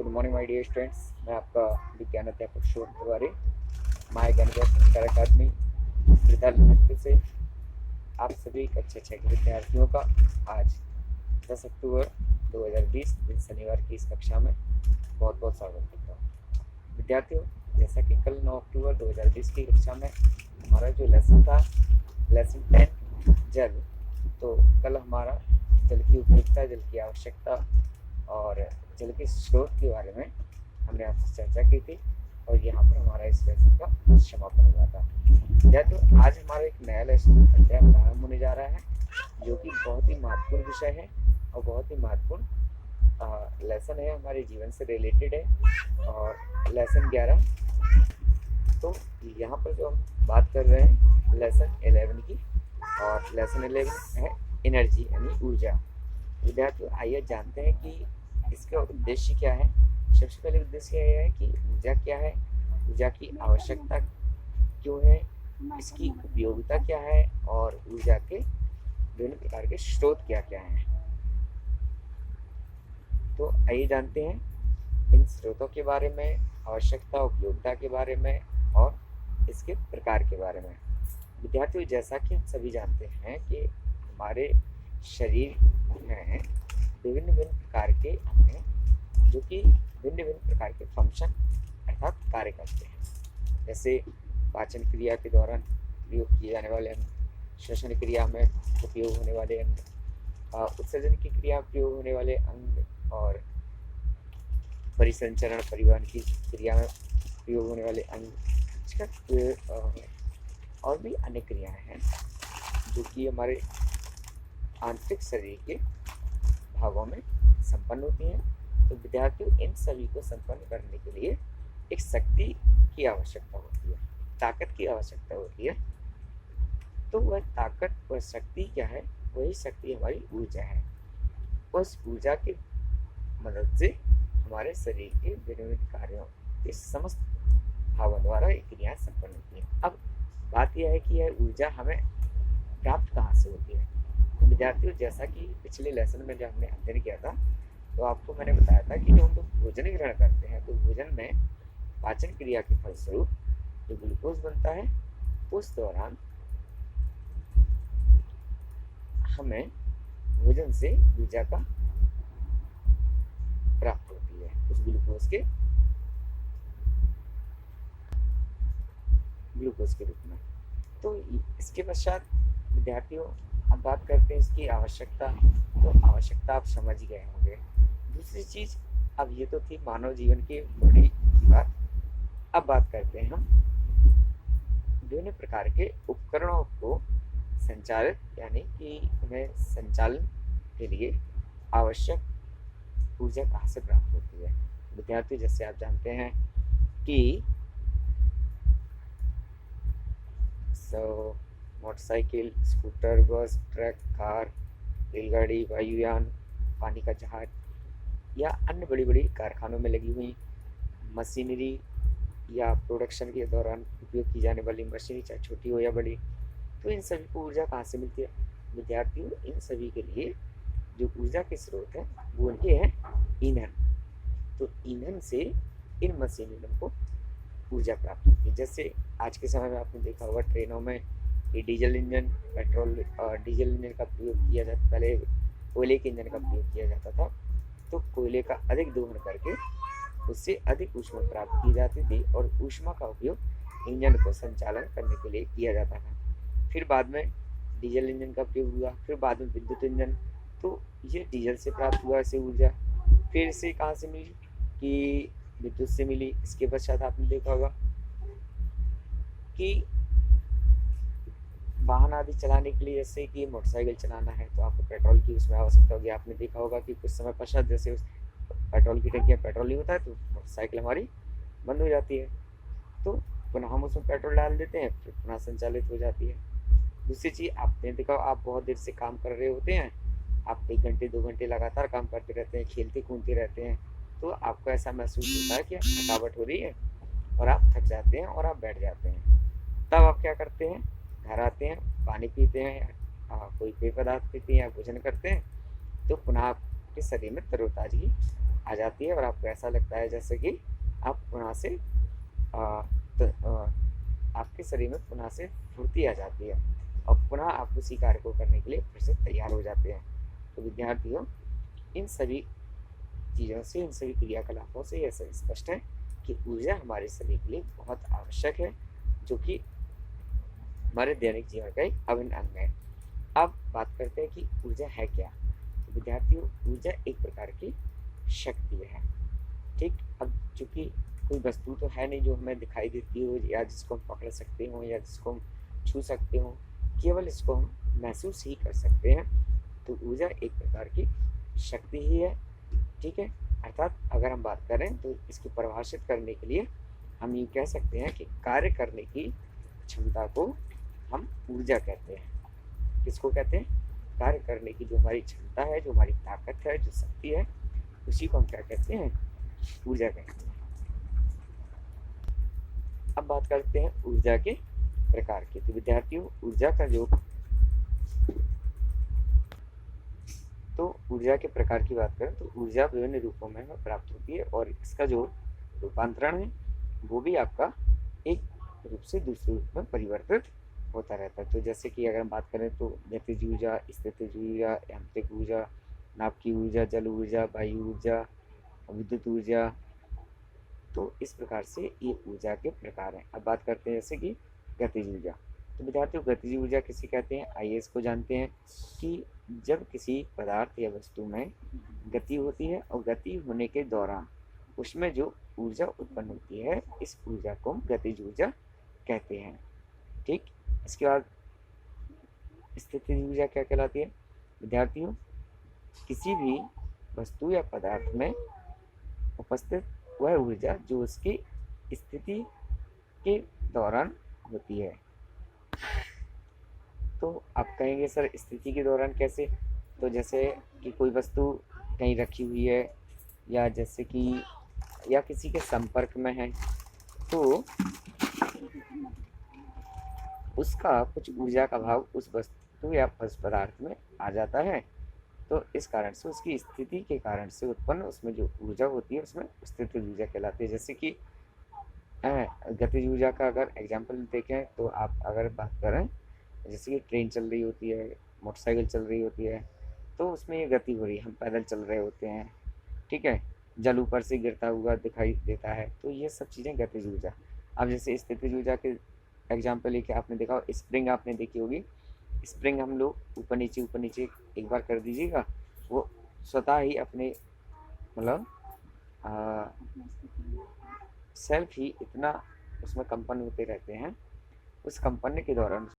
Good morning my dear students. मैं आपका विज्ञान अध्यापक शिव तिवारी, माय गणित संस्कार अकादमी विद्यालय से आप सभी कक्षा 6 के विद्यार्थियों का आज 10 अक्टूबर 2020 दिन शनिवार की इस कक्षा में बहुत बहुत स्वागत करता हूँ। विद्यार्थियों, जैसा कि कल 9 अक्टूबर 2020 की कक्षा में हमारा जो लेसन था, लेसन 10 जल, तो कल हमारा जल की उपयोगिता, जल की आवश्यकता और जल के स्रोत के बारे में हमने आपसे चर्चा की थी और यहाँ पर हमारा इस लेसन का समापन हुआ था। विद्यार्थियों, आज हमारा एक नया लेसन अध्याय प्रारंभ होने जा रहा है जो कि बहुत ही महत्वपूर्ण विषय है और बहुत ही महत्वपूर्ण लेसन है, हमारे जीवन से रिलेटेड है। और लेसन 11, तो यहाँ पर जो हम बात कर रहे हैं लेसन 11 की, और लेसन 11 है एनर्जी यानी ऊर्जा। विद्यार्थियों, आइए जानते हैं कि इसका उद्देश्य क्या है। सबसे पहले उद्देश्य यह है कि ऊर्जा क्या है, ऊर्जा की आवश्यकता क्यों है, इसकी उपयोगिता क्या है और ऊर्जा के विभिन्न प्रकार के स्रोत क्या क्या हैं। तो आइए जानते हैं इन स्रोतों के बारे में, आवश्यकता, उपयोगिता के बारे में और इसके प्रकार के बारे में। विद्यार्थियों, जैसा कि हम सभी जानते हैं कि हमारे शरीर में विभिन्न विभिन्न प्रकार के अंग हैं जो कि भिन्न भिन्न प्रकार के फंक्शन अर्थात कार्य करते हैं। जैसे पाचन क्रिया के दौरान प्रयोग किए जाने वाले अंग, श्वसन क्रिया में उपयोग होने वाले अंग, उत्सर्जन की क्रिया में प्रयोग होने वाले अंग और परिसंचरण परिवहन की क्रिया में प्रयोग होने वाले अंग, और भी अनेक क्रियाएं हैं जो कि हमारे आंतरिक शरीर के भागों में संपन्न होती हैं। तो विद्यार्थियों, इन सभी को संपन्न करने के लिए एक शक्ति की आवश्यकता होती है, ताकत की आवश्यकता होती है। तो वह ताकत, वह शक्ति क्या है? वही शक्ति हमारी ऊर्जा है। उस ऊर्जा की मदद से हमारे शरीर के विभिन्न कार्यों के समस्त भागों द्वारा ये क्रियाएं संपन्न होती हैं। अब बात यह है कि यह ऊर्जा हमें प्राप्त कहाँ से होती है। तो विद्यार्थियों, जैसा कि पिछले लेसन में जब हमने अध्ययन किया था तो आपको मैंने बताया था कि जो हम लोग भोजन ग्रहण करते हैं तो भोजन में पाचन क्रिया के फलस्वरूप जो ग्लूकोज बनता है, उस दौरान हमें भोजन से ऊर्जा का प्राप्त होती है, उस ग्लूकोज के रूप में। तो इसके पश्चात विद्यार्थियों, अब बात करते हैं इसकी आवश्यकता। तो आवश्यकता आप समझ ही गए होंगे। दूसरी चीज, अब ये तो थी मानव जीवन की बड़ी बात। अब बात करते हैं हम विभिन्न प्रकार के उपकरणों को संचालित यानी कि उन्हें संचालन के लिए आवश्यक ऊर्जा कहाँ से प्राप्त होती है। विद्यार्थी, जैसे आप जानते हैं कि मोटरसाइकिल, स्कूटर, बस, ट्रक, कार, रेलगाड़ी, वायुयान, पानी का जहाज या अन्य बड़ी बड़ी कारखानों में लगी हुई मशीनरी या प्रोडक्शन के दौरान उपयोग की जाने वाली मशीनरी, चाहे छोटी हो या बड़ी, तो इन सभी को ऊर्जा कहाँ से मिलती है। विद्यार्थियों, इन सभी के लिए जो ऊर्जा के स्रोत हैं वो उनके हैं ईंधन। तो ईंधन से इन मशीनरियों को ऊर्जा प्राप्त होती है। जैसे आज के समय में आपने देखा होगा ट्रेनों में ये डीजल इंजन, डीजल इंजन का प्रयोग किया जाता, पहले कोयले के इंजन का प्रयोग किया जाता था। तो कोयले का अधिक दोहन करके उससे अधिक ऊष्मा प्राप्त की जाती थी और ऊष्मा का उपयोग इंजन को संचालन करने के लिए किया जाता था। फिर बाद में डीजल इंजन का प्रयोग हुआ, फिर बाद में विद्युत इंजन। तो ये डीजल से प्राप्त हुआ ऐसे ऊर्जा, फिर से कहाँ से मिली कि विद्युत से मिली। इसके पश्चात आपने देखा होगा कि वाहन आदि चलाने के लिए, जैसे कि मोटरसाइकिल चलाना है तो आपको पेट्रोल की उसमें आवश्यकता होगी। आपने देखा होगा कि कुछ समय पश्चात जैसे उस पेट्रोल की टंकी में पेट्रोल नहीं होता है तो मोटरसाइकिल हमारी बंद हो जाती है, तो पुनः हम उसमें पेट्रोल डाल देते हैं, फिर पुनः संचालित हो जाती है। दूसरी चीज़ आपने देखा, आप बहुत देर से काम कर रहे होते हैं, आप 1 घंटे 2 घंटे लगातार काम करते रहते हैं, खेलते कूदते रहते हैं, तो आपको ऐसा महसूस होता है कि थकावट हो रही है और आप थक जाते हैं और आप बैठ जाते हैं। तब आप क्या करते हैं? घर आते हैं, पानी पीते हैं या कोई पेय पदार्थ पीते हैं या भोजन करते हैं, तो पुनः आपके शरीर में तरोताजगी आ जाती है और आपको ऐसा लगता है जैसे कि आप पुनः से आ, तो, आपके शरीर में पुनः से फुर्ती आ जाती है और पुनः आप उसी कार्य को करने के लिए फिर से तैयार हो जाते हैं। तो विद्यार्थियों, इन सभी चीज़ों से, इन सभी क्रियाकलापों से यह स्पष्ट है कि ऊर्जा हमारे शरीर के लिए बहुत आवश्यक है, जो कि हमारे दैनिक जीवन का एक अभिन्न अंग है। अब बात करते हैं कि ऊर्जा है क्या। तो विद्यार्थियों, ऊर्जा एक प्रकार की शक्ति है। ठीक, अब चूंकि कोई वस्तु तो है नहीं जो हमें दिखाई देती हो या जिसको हम पकड़ सकते हो या जिसको हम छू सकते हो, केवल इसको हम महसूस ही कर सकते हैं। तो ऊर्जा एक प्रकार की शक्ति ही है। ठीक है, अर्थात अगर हम बात करें तो इसको परिभाषित करने के लिए हम ये कह सकते हैं कि कार्य करने की क्षमता को हम ऊर्जा कहते हैं। किसको कहते हैं? कार्य करने की जो हमारी क्षमता है, जो हमारी ताकत है, जो शक्ति है, उसी को हम क्या कहते हैं? ऊर्जा कहते हैं। अब बात करते हैं ऊर्जा के प्रकार की। तो विद्यार्थियों, ऊर्जा का जो ऊर्जा के प्रकार की बात करें तो ऊर्जा विभिन्न रूपों में प्राप्त होती है और इसका जो रूपांतरण है वो भी आपका एक रूप से दूसरे रूप में परिवर्तित होता रहता है। तो जैसे कि अगर हम बात करें तो गतिज ऊर्जा, स्थितिज ऊर्जा, यांत्रिक ऊर्जा, नाभिकीय ऊर्जा, जल ऊर्जा, वायु ऊर्जा, विद्युत ऊर्जा। तो इस प्रकार से ये ऊर्जा के प्रकार हैं। अब बात करते हैं जैसे कि गतिज ऊर्जा। तो विद्यार्थियों, गतिज ऊर्जा किसे कहते हैं? आइए इसको जानते हैं कि जब किसी पदार्थ या वस्तु में गति होती है और गति होने के दौरान उसमें जो ऊर्जा उत्पन्न होती है, इस ऊर्जा को हम गतिज ऊर्जा कहते हैं। ठीक, इसके बाद स्थितिज ऊर्जा क्या कहलाती है? विद्यार्थियों, किसी भी वस्तु या पदार्थ में उपस्थित वह ऊर्जा जो उसकी स्थिति के दौरान होती है। तो आप कहेंगे सर स्थिति के दौरान कैसे? तो जैसे कि कोई वस्तु कहीं रखी हुई है या जैसे कि या किसी के संपर्क में है तो उसका कुछ ऊर्जा का भाव उस वस्तु या उस पदार्थ में आ जाता है। तो इस कारण से उसकी स्थिति के कारण से उत्पन्न उसमें जो ऊर्जा होती है उसमें स्थितिज ऊर्जा कहलाती है। जैसे कि गतिज ऊर्जा का अगर एग्जाम्पल देखें तो आप अगर बात करें जैसे कि ट्रेन चल रही होती है, मोटरसाइकिल चल रही होती है, तो उसमें ये गति हो रही है, हम पैदल चल रहे होते हैं। ठीक है, जल ऊपर से गिरता हुआ दिखाई देता है, तो ये सब चीज़ें गतिज ऊर्जा। अब जैसे स्थितिज ऊर्जा के एग्जाम्पल लेके आपने देखा हो, स्प्रिंग आपने देखी होगी। स्प्रिंग हम लोग ऊपर नीचे एक बार कर दीजिएगा, वो स्वतः ही अपने मतलब सेल्फ ही इतना उसमें कंपन होते रहते हैं। उस कंपन के दौरान